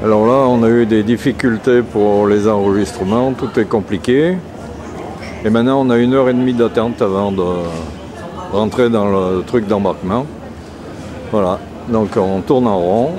Alors là, on a eu des difficultés pour les enregistrements, tout est compliqué. Et maintenant, on a 1h30 d'attente avant de rentrer dans le truc d'embarquement. Voilà, donc on tourne en rond.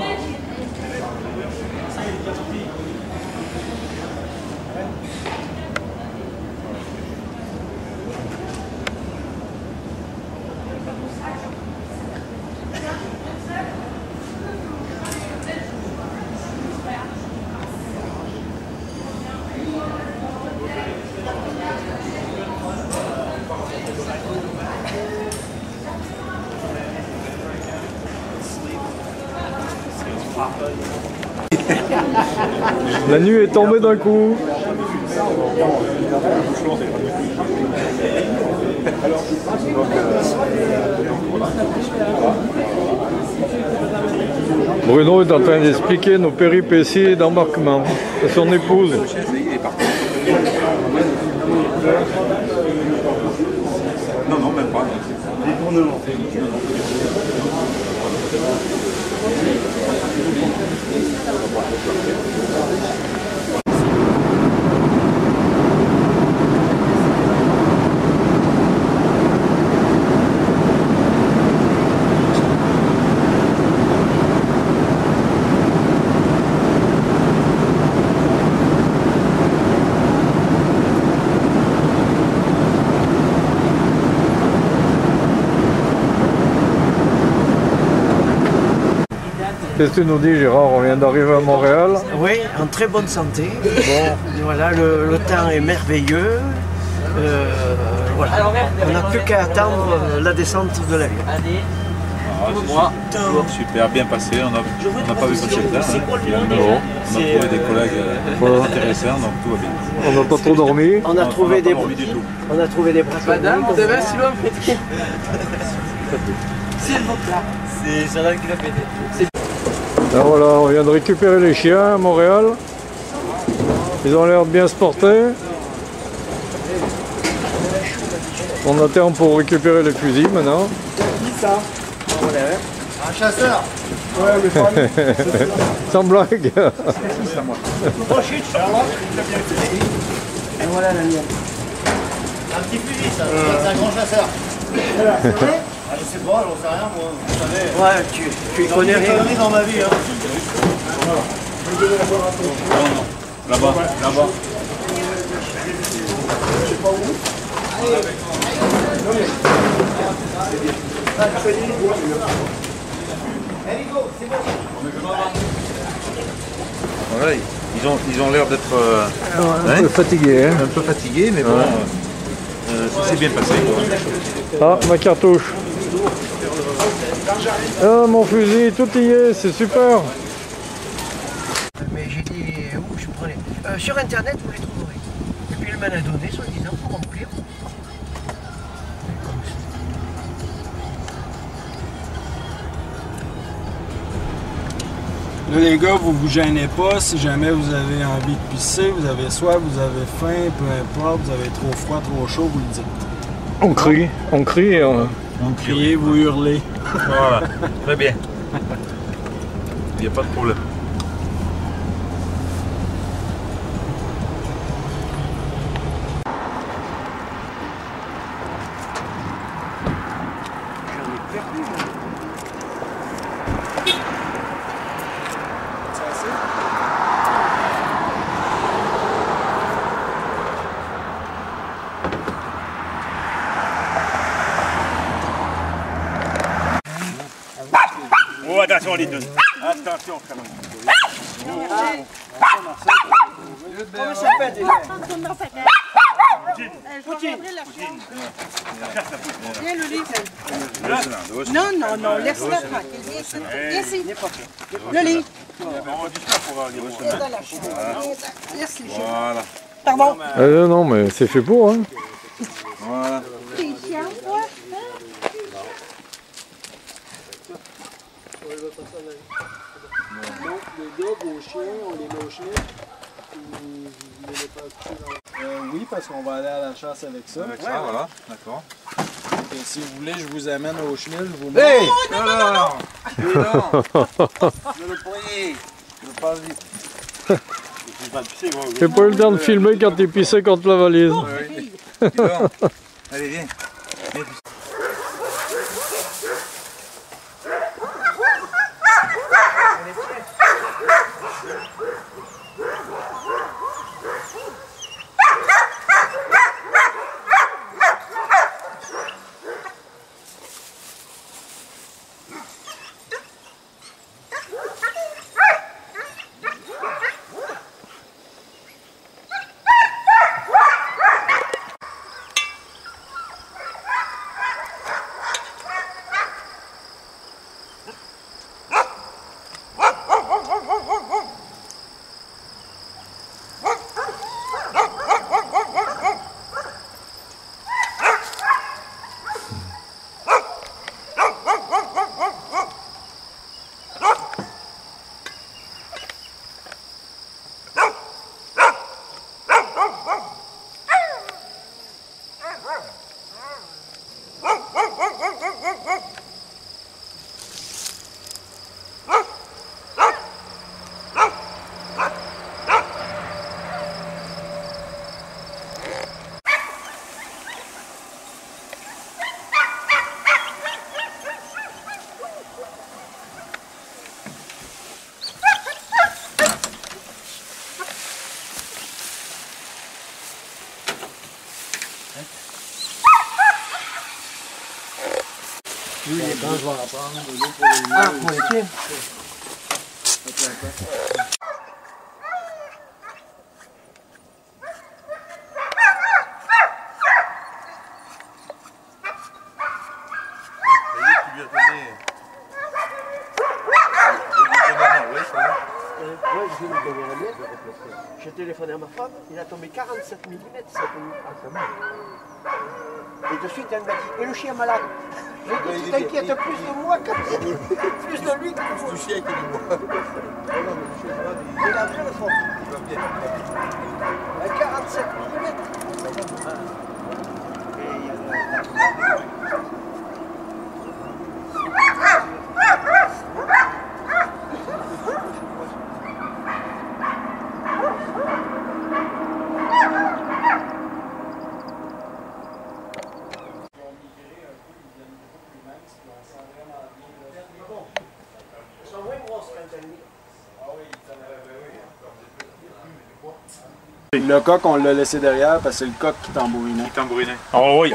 La nuit est tombée d'un coup. Bruno est en train d'expliquer nos péripéties d'embarquement à son épouse. Non, non, même pas. Détournement. Qu'est-ce que tu nous dis, Gérard? On vient d'arriver à Montréal. Oui, en très bonne santé. Bon, voilà, le temps est merveilleux. Voilà. On n'a plus qu'à attendre la descente de l'avion. Super, bien passé. On n'a pas vu passer le temps. On a trouvé des collègues intéressants, donc tout va bien. On n'a pas trop dormi. On a trouvé des Madame, vous avez un stylo à péter. C'est le là. C'est Jordan qui l'a pété. Ah, voilà, on vient de récupérer les chiens à Montréal. Ils ont l'air de bien se porter. On attend pour récupérer les fusils maintenant. Qui ça? Un chasseur. Ouais, mais pas lui. Sans blague. Et voilà la mienne. Un petit fusil, ça. C'est un grand chasseur. Voilà, c'est vrai? Ah, je sais pas, j'en sais rien, moi. Vous savez. Ouais, tu y connais rien. J'ai dans ma vie, hein. Voilà. Je vais donner la bonne réponse. Non, non. Là-bas, là-bas. Je sais pas où. Voilà, ils ont l'air d'être Un peu fatigué. Hein. un peu fatigués, mais bon, ça s'est bien passé. Ah, ma cartouche. Ah, mon fusil, tout y est, c'est super. Mais j'ai dit où je prenais. Sur internet, vous les trouverez. Et puis elle m'en a donné, soi-disant, pour remplir. Là les gars, vous vous gênez pas si jamais vous avez envie de pisser, vous avez soif, vous avez faim, peu importe, vous avez trop froid, trop chaud, vous le dites. On crie et on... Vous criez, vous hurlez. Voilà, très bien. Il n'y a pas de problème. Oh, attention les deux. Attention, canon. Comment ça fait déjà? Poutine. Viens le livre. Non, non, non, laisse-la tranquille. Viens ici. Viens ici. Le lit. On dit ça pour aller voir. Viens dans la chambre. Laisse les gens. Voilà. Pardon. non, mais c'est fait pour, hein. Voilà. T'es chiant, toi? Donc les gars, vos chiens, on les met au chenil. Vous les pas coucher dans... oui, parce qu'on va aller à la chasse avec ça. Avec ça, voilà, d'accord. Et si vous voulez, je vous amène au chenil, je vous Hey! montre. Non, non, non, non. Mais non. Le poignet. Le pas envie. J'ai pas eu le temps de filmer quand t'es pissé contre la valise. Allez, viens. Lui, les bains, je vais en prendre de l'eau pour les pieds. Ah, pour les pieds. J'ai téléphoné à ma femme, il a tombé 47 mm. Et de suite, elle m'a dit, et le chien malade? J'ai dit, tu t'inquiètes plus de moi que plus de lui que du chien que de moi. Il a bien le fond. Il va bien. À 47 mm. Le coq, on l'a laissé derrière parce que c'est le coq qui tambourinait. Oh oui.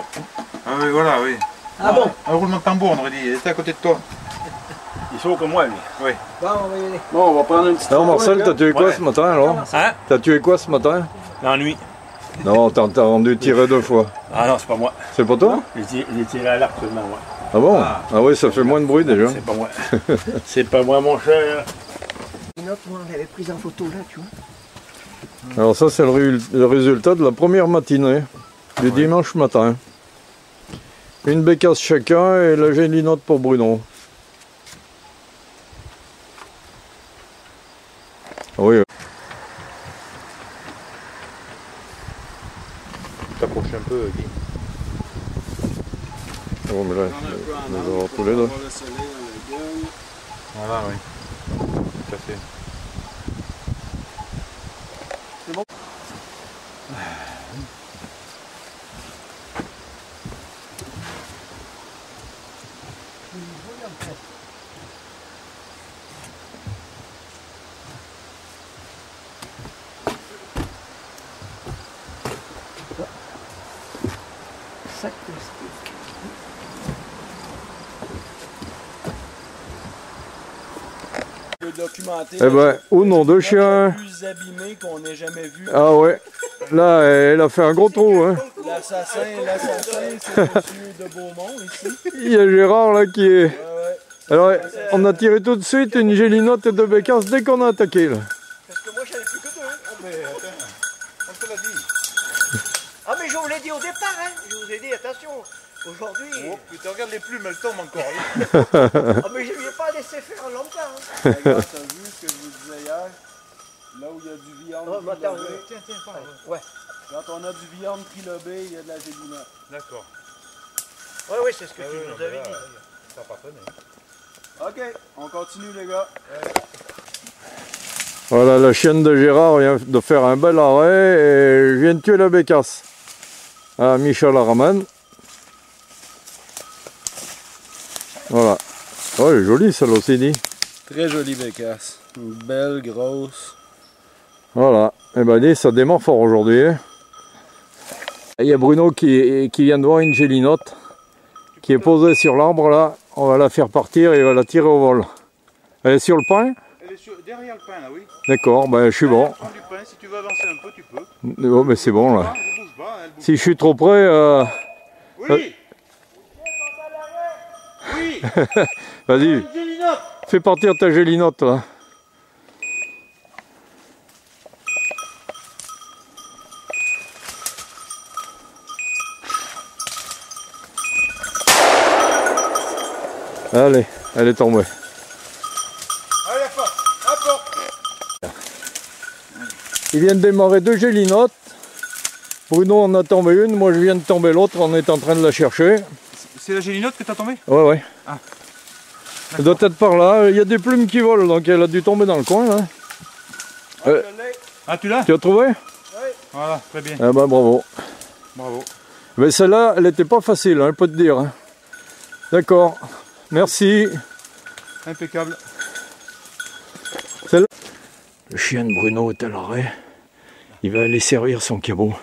Ah oui, voilà, oui. Ah bon? Un roulement de tambour, on aurait dit. Il était à côté de toi. Il est chaud comme moi, lui. Oui. Bon, on va y aller. Bon, on va prendre une petite... Non, Marcel, t'as tué quoi ce matin alors? Hein? T'as tué quoi ce matin? L'ennui. Non, t'as rendu tirer 2 fois. Ah non, c'est pas moi. C'est pas toi? J'ai tiré à l'arc seulement, moi. Ah bon? Ah oui, ça fait moins de bruit déjà. C'est pas moi. C'est pas moi, mon cher. Une autre, moi, on l'avait prise en photo là, tu vois. Alors ça, c'est le résultat de la première matinée du dimanche matin. Une bécasse chacun et la gélinotte pour Bruno. Oui. T'approches un peu, Guy. Bon, mais là, nous avons tous les deux. Voilà, oui. Tout à fait. C'est bon? Documenter Eh ben, au nom de chien. plus abîmé qu'on n'ait jamais vu. Ah ouais. Là, elle a fait un gros trou. Hein. L'assassin, c'est monsieur de Beaumont ici. Il y a Gérard là qui est... Ouais, ouais. Alors, on a tiré tout de suite une gélinotte et 2 bécasses dès qu'on a attaqué là. Parce que moi, j'en ai plus que 2. Ah, mais attends, on te l'a dit. Ah, mais je vous l'ai dit au départ, hein. Je vous ai dit, attention. Aujourd'hui. Oh, putain, regarde les plumes, elles tombent encore. Hein. Ah, mais je ne lui ai pas laissé faire longtemps. Hein. Regarde, t'as vu ce que je vous disais hier? Là où il y a du viande Oh, bah, attends, trilobé. Tiens, parle. Ouais. Quand on a du viande trilobé, il y a de la gélinotte. D'accord. Ouais, oui, c'est ce que tu nous avais dit. Ça appartenait. Ok, on continue les gars. Voilà, la chienne de Gérard vient de faire un bel arrêt et je viens de tuer la bécasse. Ah, Michel la ramène. Voilà. Oh, elle est jolie celle aussi, dit. Très jolie bécasse. Une belle, grosse. Voilà. Et ben dis, ça démarre fort aujourd'hui. Il y a Bruno qui vient de voir une gélinotte qui est posée sur l'arbre là. On va la faire partir et on va la tirer au vol. Elle est sur le pain? Elle est derrière le pain là, oui. D'accord, ben je suis bon. Du pain, si tu veux avancer un peu, tu peux. Oh, mais c'est bon là. Elle bouge pas, elle bouge. Si je suis trop près, Oui. Oui. vas-y, fais partir ta gélinotte là. Allez, elle est tombée. Allez, apporte. Il vient de démarrer 2 gélinottes. Bruno en a tombé une, moi je viens de tomber l'autre, on est en train de la chercher. C'est la gélinotte que t'as tombée? Ouais, ouais. Ah. Elle doit être par là, il y a des plumes qui volent, donc elle a dû tomber dans le coin. Là. Ah, tu l'as? Tu as trouvé? Oui. Voilà, très bien. Ah bah bravo. Bravo. Mais celle-là, elle n'était pas facile, hein, je peux te dire. Hein. D'accord, merci. Impeccable. Le chien de Bruno est à l'arrêt. Il va aller servir son cabot.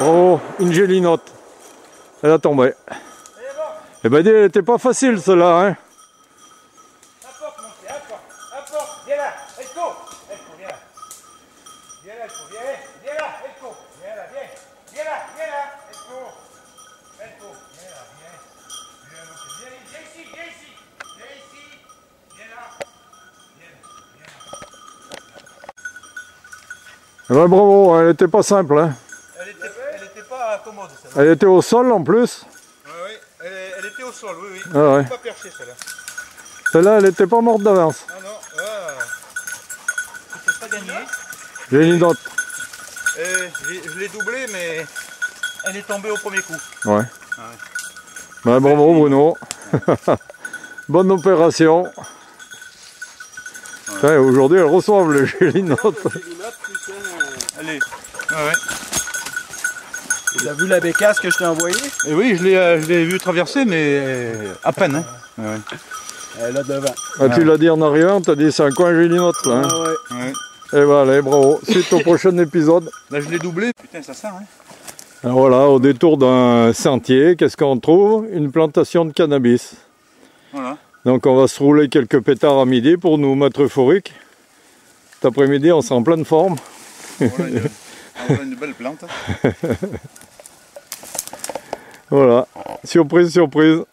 Oh, une gélinotte. Elle a tombé. Eh ben, elle était pas facile celle-là, hein. Apporte, mon frère, apporte, viens là, let's go, viens là. Viens là, viens là, let's go, viens là, viens là, let's go, viens là, viens ici, viens là, Ouais, bravo, elle était pas simple, hein. Elle était pas commode celle-là. Elle était au sol en plus. Oui, elle était au sol, oui. Ah ouais. Elle était pas perchée celle-là. Celle-là, elle était pas morte d'avance. Ah non, c'était pas gagné. Gélinotte. Je l'ai doublée, mais elle est tombée au premier coup. Ouais. Ah ouais. Bah, bravo Bruno. Bonne opération. Ouais. Aujourd'hui, elles reçoivent les gélinottes. Allez. Ah ouais. Tu as vu la bécasse que je t'ai envoyée? Et oui, je l'ai vu traverser, mais à peine. Hein. Ouais. Elle est là devant. Ah, tu l'as dit en arrière, tu as dit c'est un coin gélinotte là. Hein. Ah ouais. Ouais. Et ben allez, bravo. Suite au prochain épisode. Là, je l'ai doublé. Putain, ça sent, hein. Alors voilà, au détour d'un sentier, qu'est-ce qu'on trouve? Une plantation de cannabis. Voilà. Donc on va se rouler quelques pétards à midi pour nous mettre euphoriques. Cet après-midi, on sera en pleine forme. Voilà une belle plante. Voilà, surprise, surprise.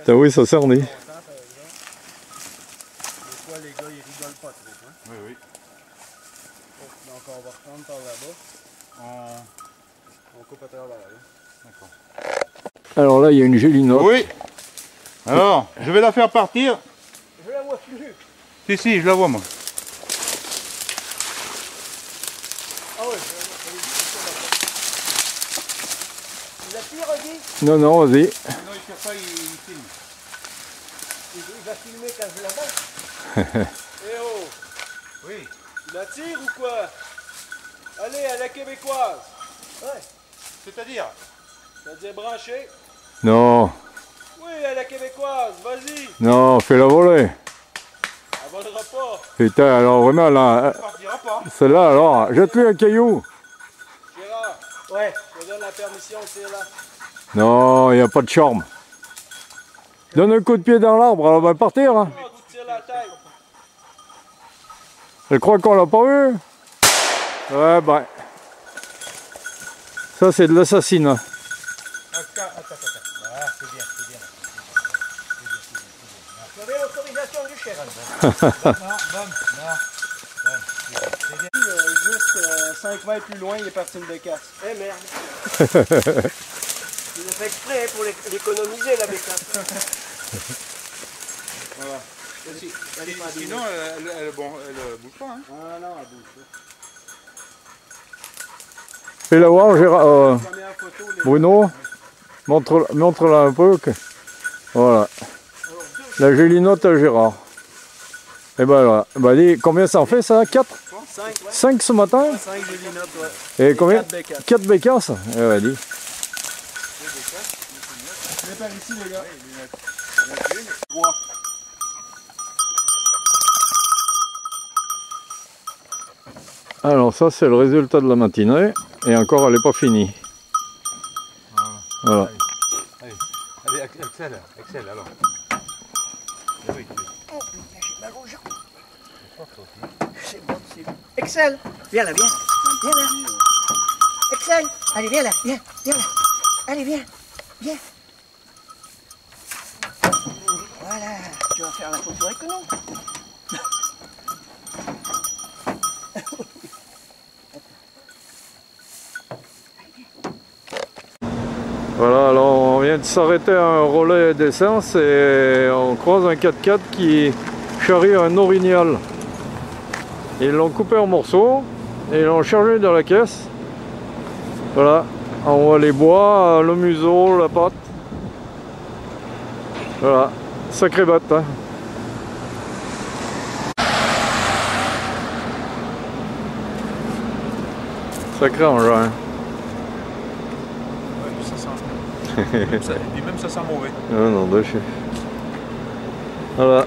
T'as oui, ça cernit. Des fois, les gars, ils rigolent pas trop. Hein? Oui, oui. Donc, on va reprendre par là-bas. On coupe à travers là. D'accord. Alors là, il y a une gélinotte. Oui. Alors, je vais la faire partir. Je la vois plus. Si, je la vois, moi. Ah ouais, il a pire, Guy? Non, non, vas-y. Non, il tire pas, il filme. Il va filmer quand je la monte. Eh oh! Oui. Tu la tires ou quoi? Allez, à la québécoise! Ouais. C'est-à-dire? C'est-à-dire branché? Non, Oui, à la québécoise, vas-y! non, fais-la voler. Elle volera pas! Putain, alors vraiment là, Ça partira pas. celle-là, alors, jette-lui un caillou. Gérard, Ouais. je te donne la permission, tire là. Non, il n'y a pas de charme. Donne un coup de pied dans l'arbre, elle va partir. Hein. Oh, tu tires la tête! Elle croit qu'on l'a pas vu. Ouais, ben. Ça, c'est de l'assassinat. Attends. Ah, c'est bien. Vous avez l'autorisation du chef. Non. 5 mètres plus loin, il est parti une bécasse. Eh merde. Il a fait exprès hein, pour l'économiser la bécasse. Voilà. Sinon, elle bouge pas. Hein. Ah non, elle bouge pas. Fais-la voir, Gérard. Bruno, montre-la un peu. Voilà. La gélinote à Gérard. Et ben voilà. Bah, dis, combien ça en fait ça? 4? 5, ouais. 5 ce matin? 5 gélinotes, ouais. Et combien? 4 bécasses. 4 bécasses? Eh ben dis. Viens par ici, les gars. Alors ça c'est le résultat de la matinée. Et encore elle n'est pas finie. Voilà. Allez, Axel, alors. C'est bon, c'est bon. Excel, viens là, viens. Viens là. Excel, allez, viens là, viens là. Allez, viens. Voilà, tu vas faire la photo avec nous. Voilà, alors on vient de s'arrêter à un relais d'essence et on croise un 4x4 qui charrie un orignal. Ils l'ont coupé en morceaux et ils l'ont chargé dans la caisse. Voilà, on voit les bois, le museau, la patte. Voilà, sacrée batte. Hein. Sacré engin. Même ça sent mauvais. Ah non, de chez. Voilà.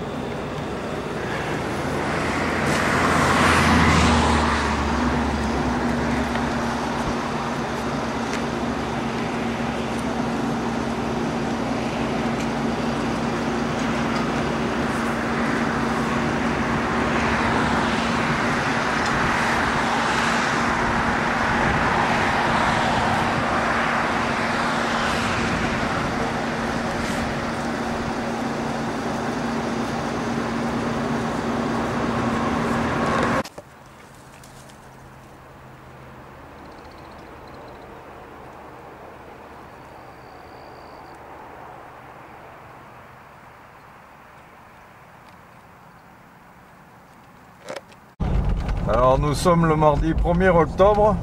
Alors nous sommes le mardi 1er octobre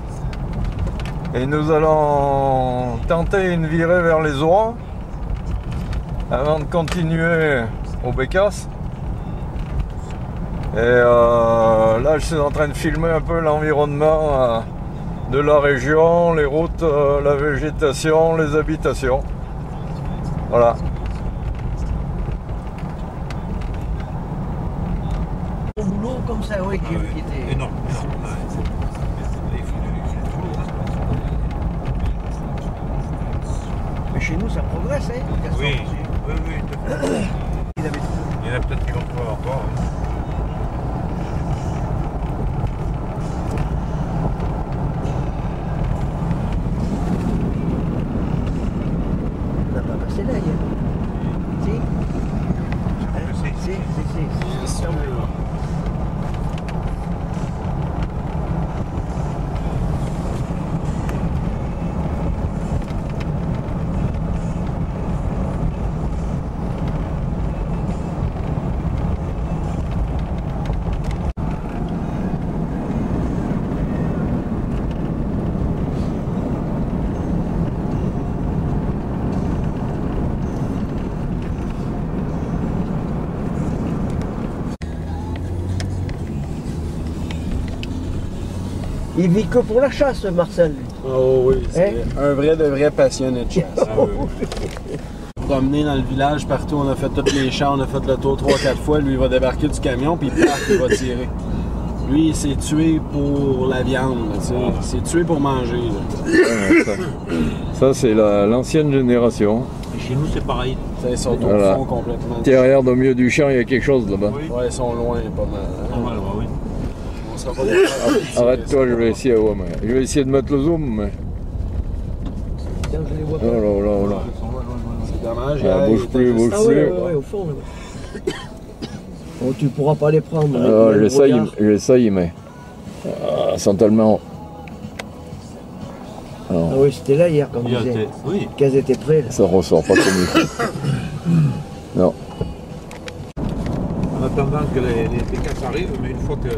et nous allons tenter une virée vers les Oies avant de continuer au Bécasse. Et là je suis en train de filmer un peu l'environnement de la région, les routes, la végétation, les habitations. Voilà. Au boulot comme ça, oui, qui était. Énorme. Mais chez nous, ça progresse, hein. Oui. Il y en a peut-être qui vont pouvoir encore. On n'a pas passé l'œil. Si. Si. Il vit que pour la chasse, Marcel. Oh oui, c'est Hein? un vrai de vrai passionné de chasse. Promener dans le village, partout, on a fait tous les champs, on a fait le tour 3-4 fois. Lui, il va débarquer du camion, puis il part, il va tirer. Lui, il s'est tué pour la viande, il s'est tué pour manger. Là. Ça c'est l'ancienne génération. Et chez nous, c'est pareil. Ça, ils sont Voilà. au fond complètement. Derrière, au milieu du champ, il y a quelque chose là-bas. Oui. Ouais, ils sont loin, pas mal. Pas mal, oui. On sera pas d'accord. Arrête-toi, je vais essayer, ouais, mais je vais essayer de mettre le zoom. Mais... Tiens, je les vois Oh pas. là là là. C'est dommage. Ah, bouge plus, bouge Ah ouais, plus. ouais, au fond. Là. Oh, tu pourras pas les prendre. J'essaye, mais ils sont tellement Oui, c'était là hier, comme Hier disait. était- oui. Qu'elles étaient prêtes. Là. Ça ressort pas comme il Non. En attendant que les casses arrivent, mais une fois que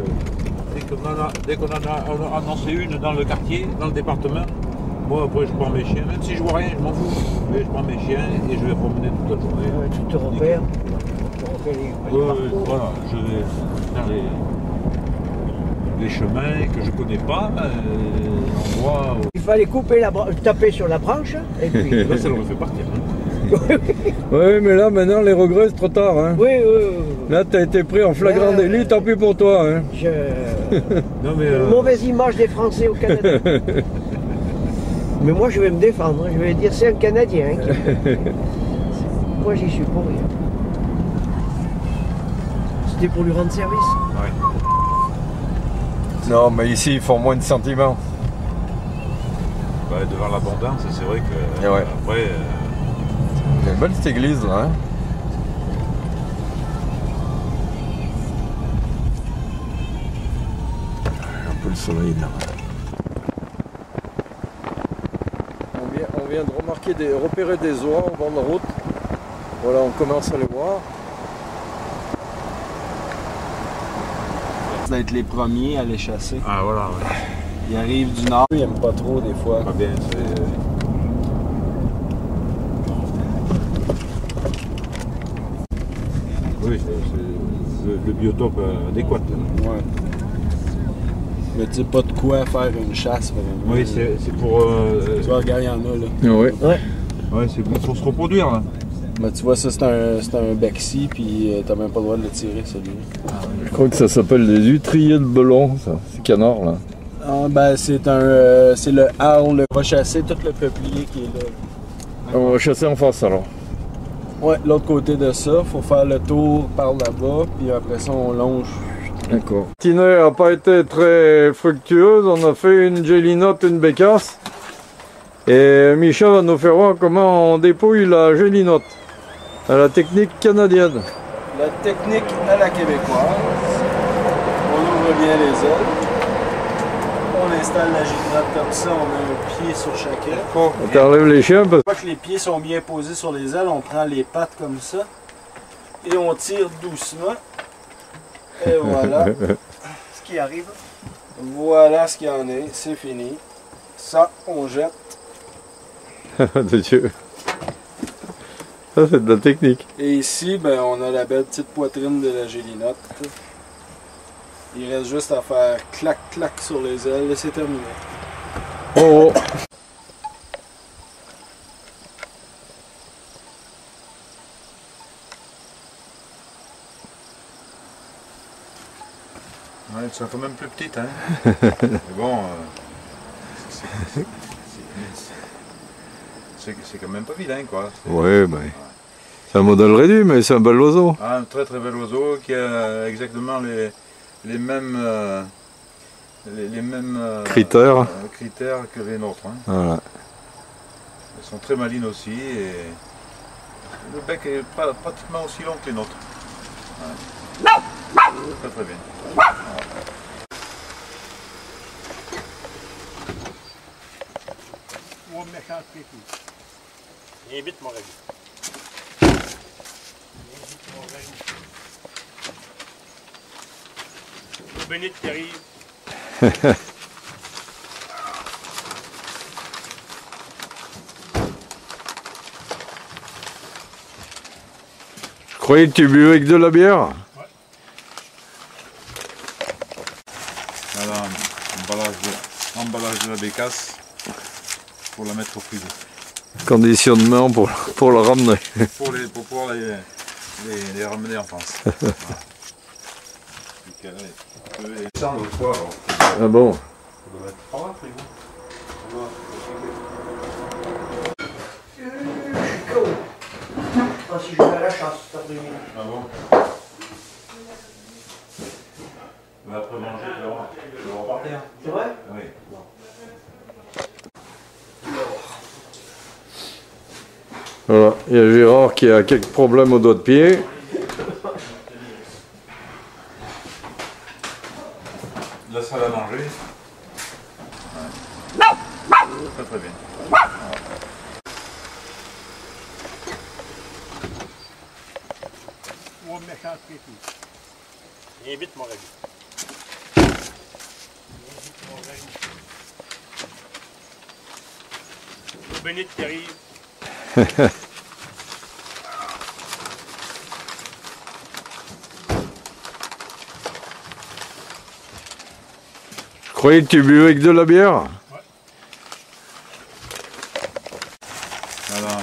dès qu'on en a annoncé une dans le quartier, dans le département, moi après je prends mes chiens, même si je vois rien, je m'en fous. Mais je prends mes chiens et je vais promener toute la journée. Ouais, tu te repères. Voilà, je vais faire les chemins que je connais pas, endroits Il fallait couper taper sur la branche, et puis... où... Là ça l'aurait fait partir. Oui, mais là, maintenant, les regrets, c'est trop tard. Hein. Oui, oui, oui. Là, t'as été pris en flagrant délit, tant pis pour toi. Hein. Non, mais, Mauvaise image des Français au Canada. Mais moi, je vais me défendre. Je vais dire c'est un Canadien. Hein, moi, j'y suis pour rien. C'était pour lui rendre service. ouais. Non, mais ici, ils font moins de sentiments. Ouais, devant l'abondance, c'est vrai que Et ouais. après... Elle est belle cette église là. Hein. Un peu le soleil là. On vient de repérer des oies au bord de la route. Voilà, on commence à les voir. D'être les premiers à les chasser. Ah voilà, ouais. Ils arrivent du nord, ils n'aiment pas trop des fois. Pas bien, c'est... Oui, c'est le biotope adéquat. Ouais. Mais tu sais pas de quoi faire une chasse vraiment. Oui, c'est pour... Tu vois, regarde, il y en a là. Ah ouais. Ouais, c'est pour se reproduire là. Mais tu vois, ça c'est un Bexy, puis t'as même pas le droit de le tirer celui-là. Je crois que ça s'appelle des huîtriers de Belon, ça. C'est canard là. Ah, ben c'est c'est le harle. On va chasser tout le peuplier qui est là. On va chasser en face alors. Ouais, l'autre côté de ça, faut faire le tour par là-bas, puis après ça on longe. D'accord. L'itinéraire n'a pas été très fructueuse. On a fait une gélinotte, une bécasse. Et Micha va nous faire voir comment on dépouille la gélinotte. À la technique canadienne. La technique à la québécoise. On ouvre bien les ailes. On installe la gélinotte comme ça, on met un pied sur chaque aile. On t'enlève les chiens parce Une fois que les pieds sont bien posés sur les ailes, on prend les pattes comme ça et on tire doucement. Et voilà Ce qui arrive. Voilà ce qu'il y en est, c'est fini. Ça, on jette. que... de Dieu. Ça c'est de la technique. Et ici, ben, on a la belle petite poitrine de la gélinotte. Il reste juste à faire clac-clac sur les ailes et c'est terminé. Oh, oh. Ouais, elles sont quand même plus petites, hein. Mais bon, c'est quand même pas vilain, quoi. Ouais, ben. C'est un modèle réduit, mais c'est un bel oiseau. Ah, un très très bel oiseau qui a exactement les mêmes, Critères. critères que les nôtres. Hein. Voilà. Elles sont très malines aussi et le bec est pratiquement aussi long que les nôtres. Ouais. Très très bien. Viens vite, mon ami. Bénite qui arrive. Je croyais que tu buvais avec de la bière. Voilà, emballage de la bécasse pour la mettre au frigo. Conditionnement pour la ramener. Pour pouvoir les ramener en France. Ça, l'autre fois, alors. Ah bon? On doit mettre par là, le frigo. Si je vais à la chasse cet après-midi. Ah bon? Mais après manger, je vais repartir. C'est vrai? Oui. Voilà, il y a Gérard qui a quelques problèmes au doigt de pied. La salle à manger. Ouais. Très très bien. méchant crétin. Viens vite, mon ami. Bénite qui arrive. Je croyais que tu buvais avec de la bière. Ouais. Voilà,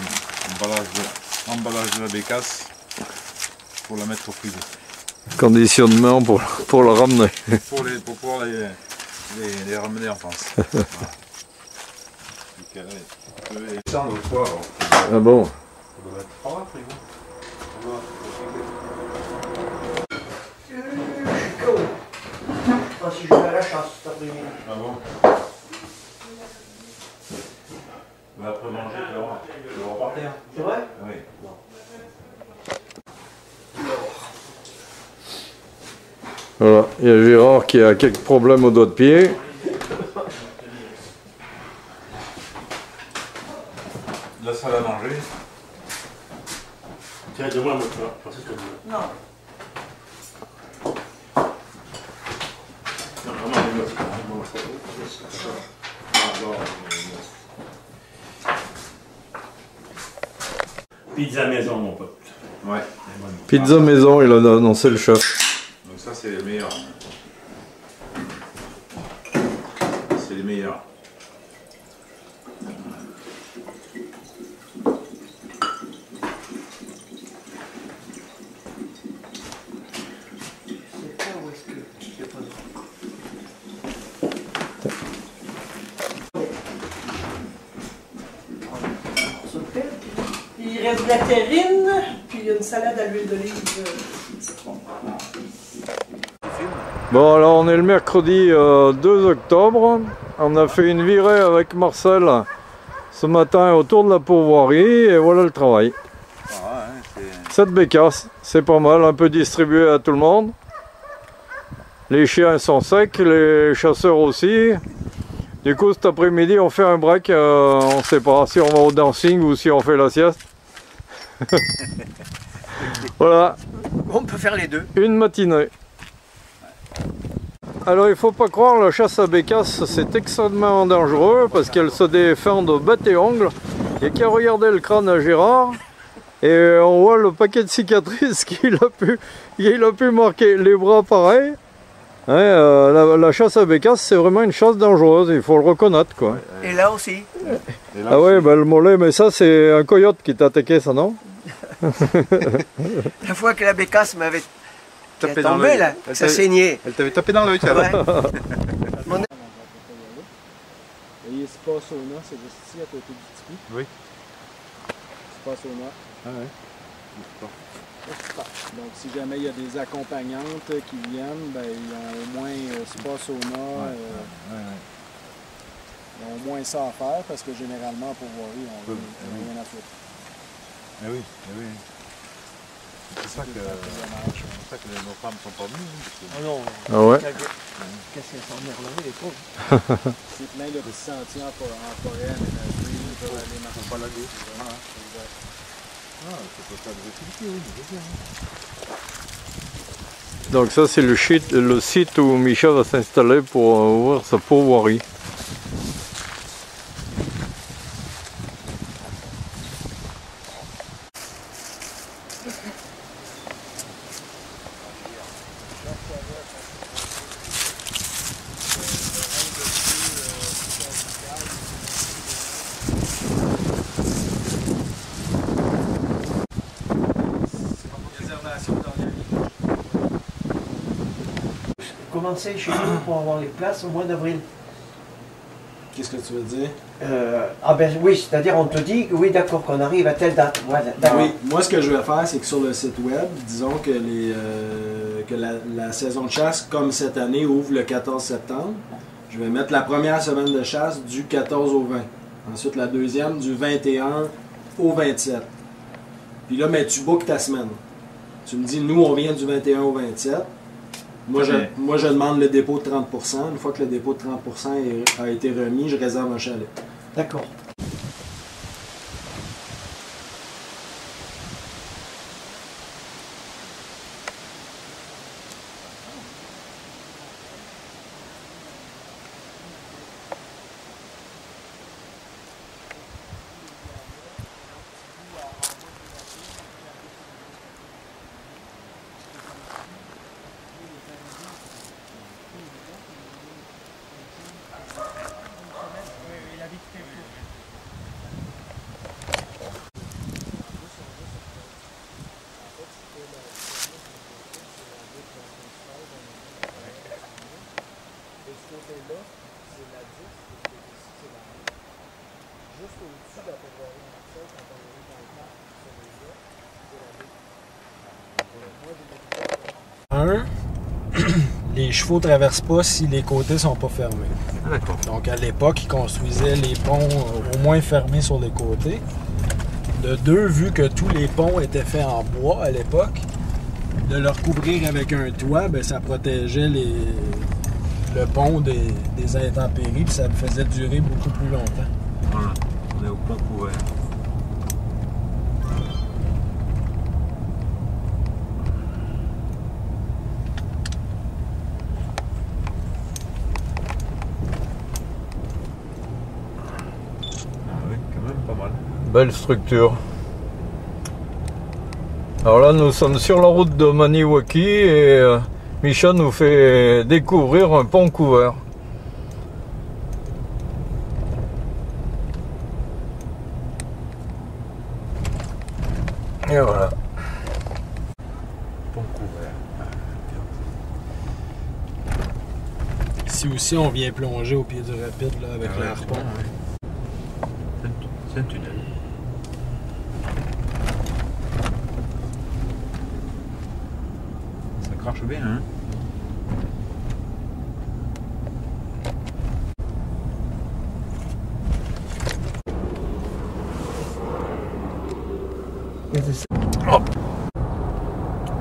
emballage de la bécasse pour la mettre au frigo. Conditionnement pour le ramener. Pour pouvoir les ramener en France. Voilà. Ah bon? Si je vais à la chasse cet après-midi. Ah bon? Mais après manger, tu vas repartir. C'est vrai? Oui. Voilà, il y a Gérard qui a quelques problèmes au doigt de pied. La salle à manger. Tiens, donne-moi un mot de ça. Parce que Non. non, vraiment, les notes. Pizza maison, mon pote. Ouais. Pizza maison, il a annoncé le chef. Donc ça c'est les meilleurs. C'est les meilleurs. C'est pas où est-ce que... C'est pas Il reste de la terrine, puis une salade à l'huile d'olive. Bon, alors on est le mercredi 2 octobre. On a fait une virée avec Marcel ce matin autour de la pourvoirie et voilà le travail. Ah, ouais, 7 bécasses, c'est pas mal, un peu distribué à tout le monde. Les chiens sont secs, les chasseurs aussi. Du coup cet après-midi on fait un break, on ne sait pas si on va au dancing ou si on fait la sieste. Voilà, On peut faire les deux. une matinée. Alors il faut pas croire, la chasse à bécasse c'est extrêmement dangereux parce qu'elle se défend de bec et ongles. Et qu'à regarder le crâne à Gérard et on voit le paquet de cicatrices qu'il a pu marquer. Les bras pareil. Ouais, la chasse à bécasse c'est vraiment une chasse dangereuse, il faut le reconnaître quoi. Et là aussi. Ah ouais, bah, le mollet, mais ça c'est un coyote qui t'a attaqué ça non? La fois que la bécasse m'avait Tapé dans tombé l'œil. là, ça saignait. Elle t'avait tapé dans l'œil, tu Ouais. Et Spa Sauna, c'est juste ici à côté du tipi. Oui. Spa Sauna. Ah ouais. Donc si jamais il y a des accompagnantes qui viennent, ben, ils ont au moins Spa Sauna. Ils ont au moins ça à faire parce que généralement pour voir, on n'a rien à foutre. Eh oui, eh oui. C'est ça que nos femmes sont pas venues. Oh non. Ah ouais. Qu'est-ce qu'elles sont nerveuses les pauvres. C'est plein de petits sentiers en forêt aménagés, ils peuvent aller marcher. Pas la gauche. Ah, c'est pas ça de activité, oui, c'est bien. Donc ça c'est le site où Micha va s'installer pour ouvrir sa pourvoirie. Commencer chez nous pour avoir les places au mois d'avril. Qu'est-ce que tu veux dire? Ah ben oui, c'est-à-dire on te dit que oui d'accord qu'on arrive à telle date. Voilà, d'accord. Oui, moi ce que je vais faire, c'est que sur le site web, disons que, la saison de chasse, comme cette année, ouvre le 14 septembre. Je vais mettre la première semaine de chasse du 14 au 20. Ensuite la deuxième du 21 au 27. Puis là, mais tu bookes ta semaine. Tu me dis, nous on vient du 21 au 27. Moi je demande le dépôt de 30%. Une fois que le dépôt de 30% a été remis, je réserve un chalet. D'accord. un, les chevaux ne traversent pas si les côtés sont pas fermés. Ah, d'accord. Donc à l'époque, ils construisaient les ponts au moins fermés sur les côtés. De deux, vu que tous les ponts étaient faits en bois à l'époque, de leur couvrir avec un toit, ben, ça protégeait le pont des intempéries, puis ça me faisait durer beaucoup plus longtemps. Voilà, on est au pont couvert. Ah oui, quand même pas mal. Belle structure. Alors là, nous sommes sur la route de Maniwaki et Micha nous fait découvrir un pont couvert. Et voilà. Pont couvert. Ici aussi, on vient plonger au pied du rapide là, avec l'harpon. C'est un tunnel. Ça crache bien, hein? Oh.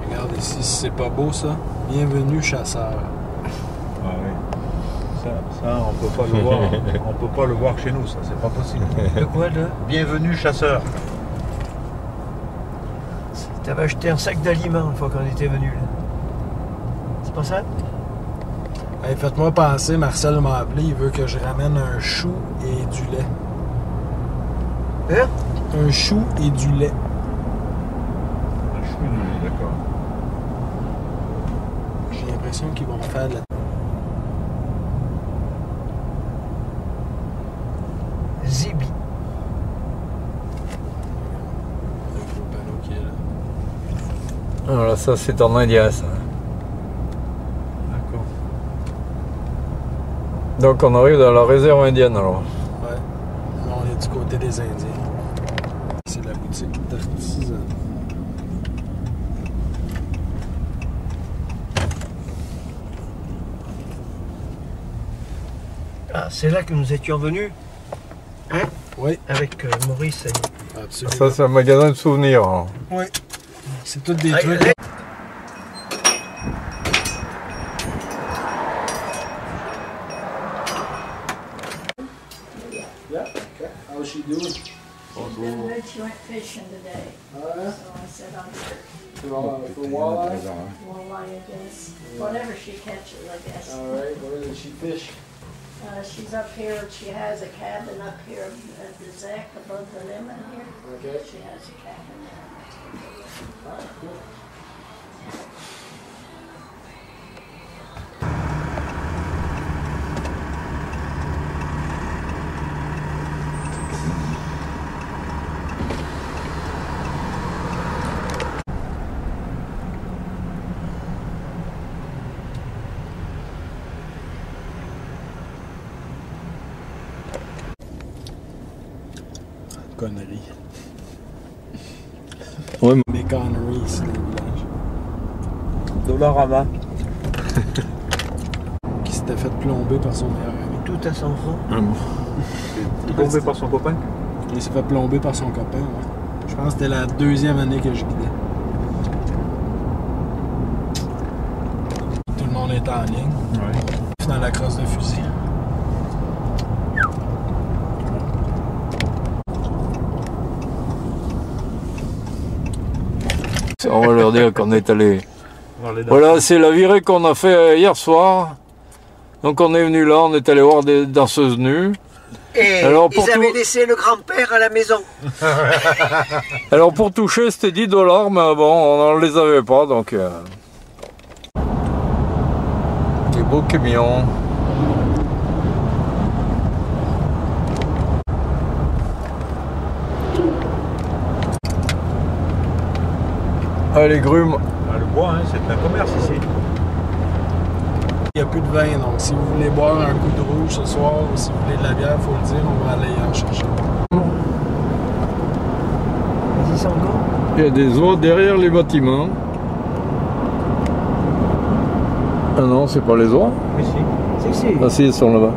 Regarde ici, c'est pas beau ça. Bienvenue chasseur. Ah oui. Ça, on peut pas le voir. On peut pas le voir chez nous, ça, c'est pas possible. De quoi là? Bienvenue chasseur. T'avais acheté un sac d'aliments une fois qu'on était venu là. C'est pas ça? Hey, faites-moi penser, Marcel m'a appelé, il veut que je ramène un chou et du lait. Hein? Un chou et du lait. D'accord. J'ai l'impression qu'ils vont me faire de la... Zibi. Le gros panneau qui est là. Voilà, ça c'est en indien ça. D'accord. Donc on arrive dans la réserve indienne alors. Ouais. Là, on est du côté des Indiens. C'est la boutique d'artisan. Ah, c'est là que nous étions venus? Hein? Oui, Avec Maurice et... absolument. Ça c'est un magasin de souvenirs. Alors. Oui. C'est tous des Hey, trucs. hey. Yeah, okay. How's she doing? Good, she went fishing today, so I said I'll get her For walleye? walleye, I guess, whatever she catches, I guess. Alright, where does she fish? She's up here, she has a cabin up here at the Zac above the lemon here. Okay. She has a cabin there. Alright, cool. Conneries. Ouais, mais... Mes conneries ici dans le village. Dollarama. Qui s'était fait plomber par son meilleur ami. Tout à son fond. Il est tombé par son copain. Il s'est fait plomber par son copain, ouais. Je pense que c'était la deuxième année que je guidais. Tout le monde était en ligne. Ouais. Dans la crosse de fusil. On va leur dire qu'on est allé. Voilà, c'est la virée qu'on a fait hier soir. Donc on est venu là, on est allé voir des danseuses nues. Et alors, pour ils avaient tout... laissé le grand-père à la maison. Alors pour toucher c'était 10 $, mais bon, on ne les avait pas donc. Des beaux camions. Ah les grumes. Ah, le bois, hein, c'est un commerce ici. Il n'y a plus de vin, donc si vous voulez boire un coup de rouge ce soir ou si vous voulez de la bière, il faut le dire, on va aller en chercher. Ils y sont encore. Il y a des oies derrière les bâtiments. Ah non, c'est pas les oies. Mais si. Si. Ah si, ils sont là-bas.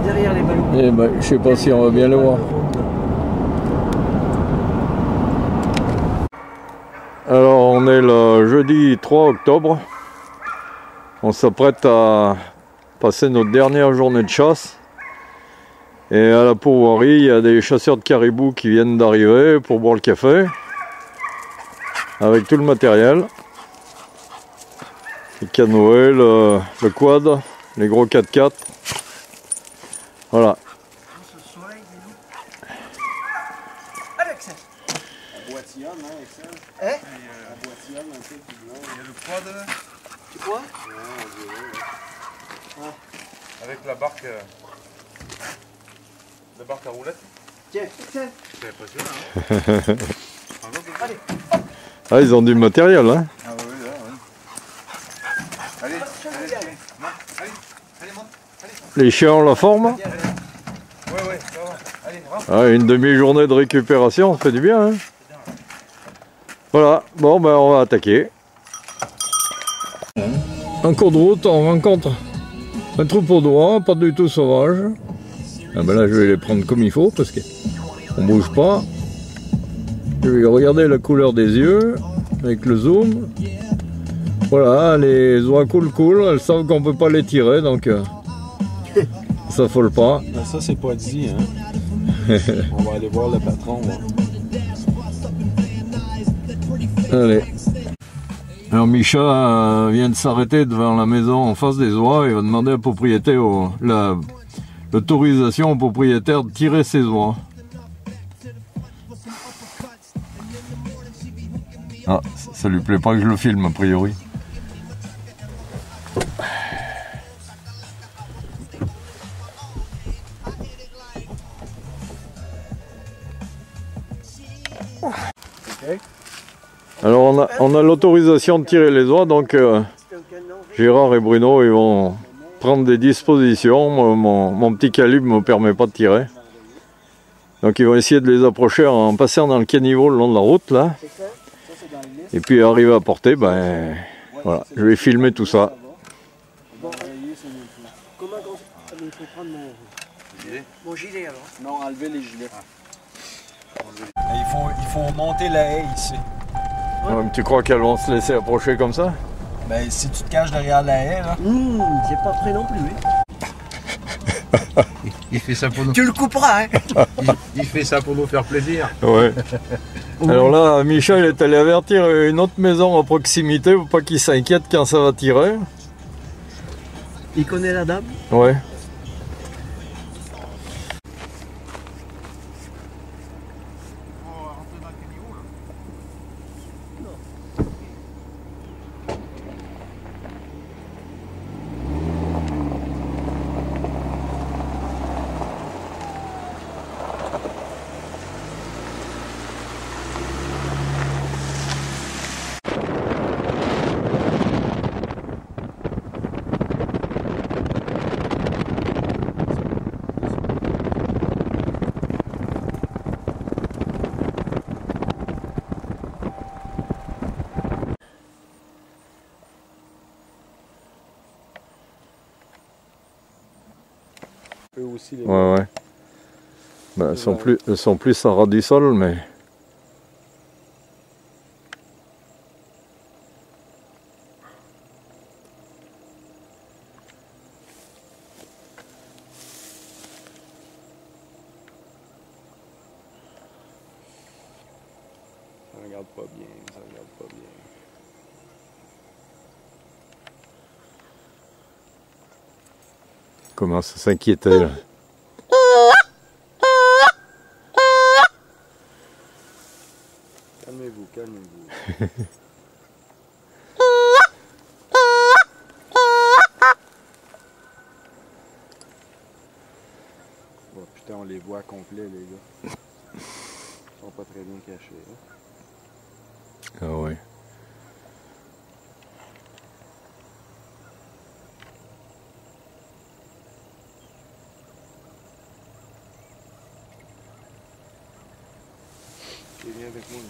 Derrière les ballons. Eh ben, je sais pas si on va bien les voir. Alors, on est le jeudi 3 octobre. On s'apprête à passer notre dernière journée de chasse. Et à la pourvoirie, il y a des chasseurs de caribous qui viennent d'arriver pour boire le café. Avec tout le matériel. Les canoës, le quad, les gros 4x4. Voilà. La boîtillonne, hein, Excel? Hein? La boîtillonne, un peu plus blanc. Il y a le quad là, Tu crois? Ouais, on dirait, ouais. avec la barque à roulettes. Tiens, Excel. C'est impressionnant. Hein. Allez. Ah, ils ont du matériel, hein. Ah oui, là, oui. Allez, allez, monte. Les chiens ont la forme. Ouais, ça va. Allez, rentre. Ah, une demi-journée de récupération, ça fait du bien, hein. Voilà, bon, ben on va attaquer. En cours de route, on rencontre un troupeau d'oies, pas du tout sauvage. Ah ben là, je vais les prendre comme il faut, parce qu'on bouge pas. Je vais regarder la couleur des yeux, avec le zoom. Voilà, les oies cool, elles savent qu'on peut pas les tirer, donc ça folle pas. Ben, ça, c'est pas dit, hein. On va aller voir le patron. Allez. Alors Micha vient de s'arrêter devant la maison en face des oies et va demander à l'autorisation au propriétaire de tirer ses oies. Ah, ça lui plaît pas que je le filme a priori. Alors on a l'autorisation de tirer les oies, donc Gérard et Bruno ils vont prendre des dispositions. Mon petit calibre ne me permet pas de tirer. Donc ils vont essayer de les approcher en passant dans le caniveau le long de la route là. Et puis arriver à porter, ben voilà, je vais filmer tout ça. Comment il faut prendre mon gilet alors? Non, enlever les gilets. Il faut monter la haie ici. Ouais, tu crois qu'elles vont se laisser approcher comme ça? Ben, si tu te caches derrière la haie, là. C'est pas prêt non plus. Hein. Il fait ça pour nous. Tu le couperas, hein? Il fait ça pour nous faire plaisir. Ouais. Alors là, Michel est allé avertir une autre maison à proximité pour pas qu'ils s'inquiètent quand ça va tirer. Il connaît la dame? Ouais. Aussi, les Ouais. Ben, elles sont plus à ras du sol, mais... Ça regarde pas bien, ça regarde pas bien. Commence à s'inquiéter là. Calmez-vous, calmez-vous. Bon, putain, on les voit complets, les gars. Ils sont pas très bien cachés. Hein? Ah ouais. Viens avec moi. Hein?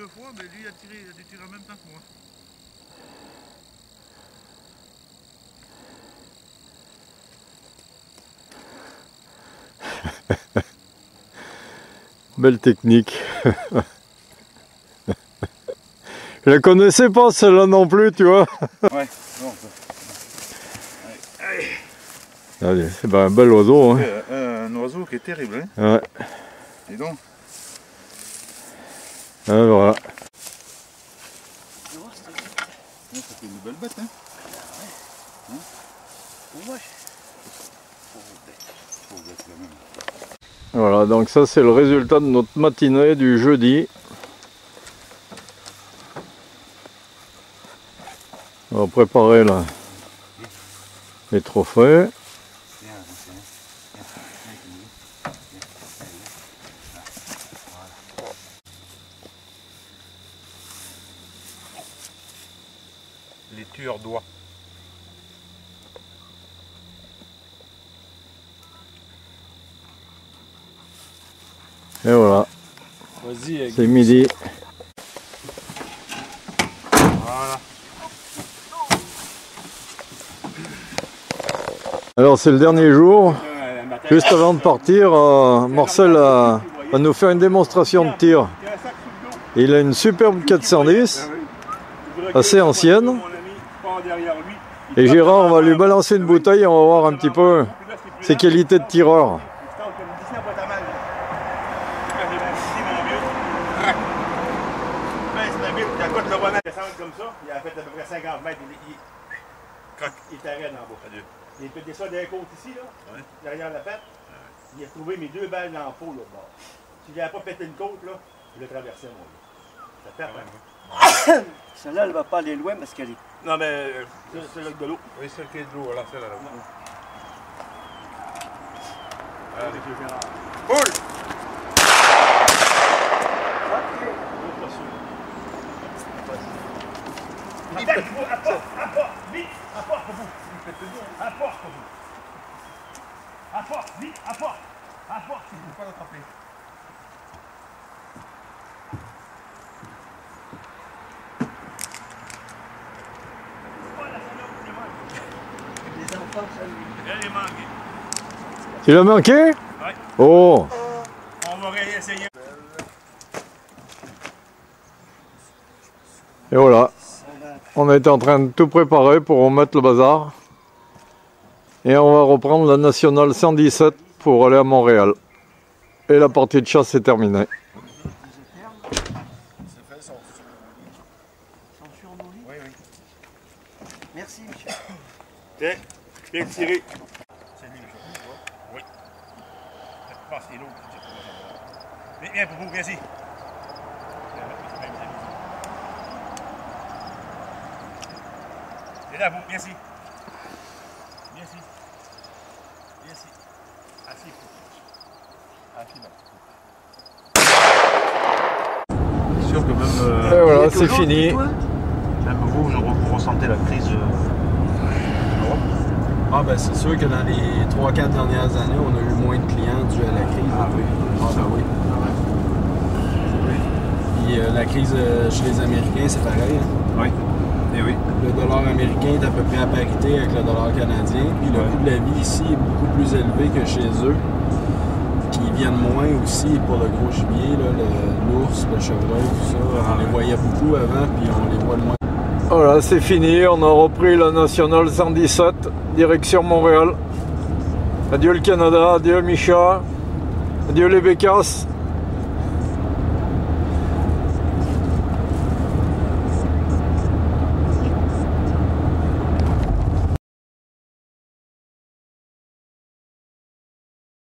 2 fois, mais lui il a dû tirer en même temps que moi. Belle technique. Je la connaissais pas celle-là non plus, tu vois. Ouais, bon. Allez, c'est ben un bel oiseau. Hein. Un oiseau qui est terrible. Hein. Ouais. Dis donc. Ah, voilà. Ça fait une belle bête. Hein. Voilà, donc ça c'est le résultat de notre matinée du jeudi. On va préparer là les trophées. Les tueurs d'oies. Et voilà, c'est midi. Voilà. Alors c'est le dernier jour. Juste avant de partir, Marcel va nous faire une démonstration de tir. Il a une superbe 410, assez ancienne. Et Gérard va lui balancer une bouteille et on va voir un petit peu ses qualités de tireur. Comme ça, il a fait à peu près 50 mètres, il était raide en bas. Il a pété ça d'un côté ici, là, derrière la patte. Il a trouvé mes 2 balles dans le pot, là, bas. Si j'avais pas pété une côte, là, je l'ai traversé, moi. Ça pète, hein. Celle-là, elle va pas aller loin parce qu'elle est... Non, mais c'est là de l'eau. Oui, celle qui est de l'eau, voilà, celle-là. Boule! Vite, vite, apporte pour vous. Apporte pour vous. Apporte, vite, apporte. Apporte, il ne faut pas l'attraper. Les enfants, ça lui... Elle est manquée. Tu l'as manqué? Oui. Oh! On va réessayer. Et voilà. On est en train de tout préparer pour remettre le bazar. Et on va reprendre la nationale 117 pour aller à Montréal. Et la partie de chasse est terminée. Merci, Michel. Tiens, bien tiré. C'est lui, Michel. Oui. Je pense qu'il est l'autre. Viens pour vous, viens ici. Et là, vous, viens ici. Viens ici. Viens ici. Assis. Assis là. C'est sûr que même, Et voilà, c'est fini. même vous, vous ressentez la crise. Ah ben c'est sûr que dans les 3-4 dernières années, on a eu moins de clients dû à la crise. Ah oui. Ah ben oui. Puis la crise chez les Américains, c'est pareil. Hein? Oui. Et oui. Le dollar américain est à peu près à parité avec le dollar canadien. Puis le coût de la vie ici est beaucoup plus élevé que chez eux. Puis ils viennent moins aussi pour le gros gibier, l'ours, le chevreuil, tout ça. On les voyait beaucoup avant, puis on les voit de moins. Voilà, c'est fini. On a repris la nationale 117, direction Montréal. Adieu le Canada, adieu Micha, adieu les bécasses.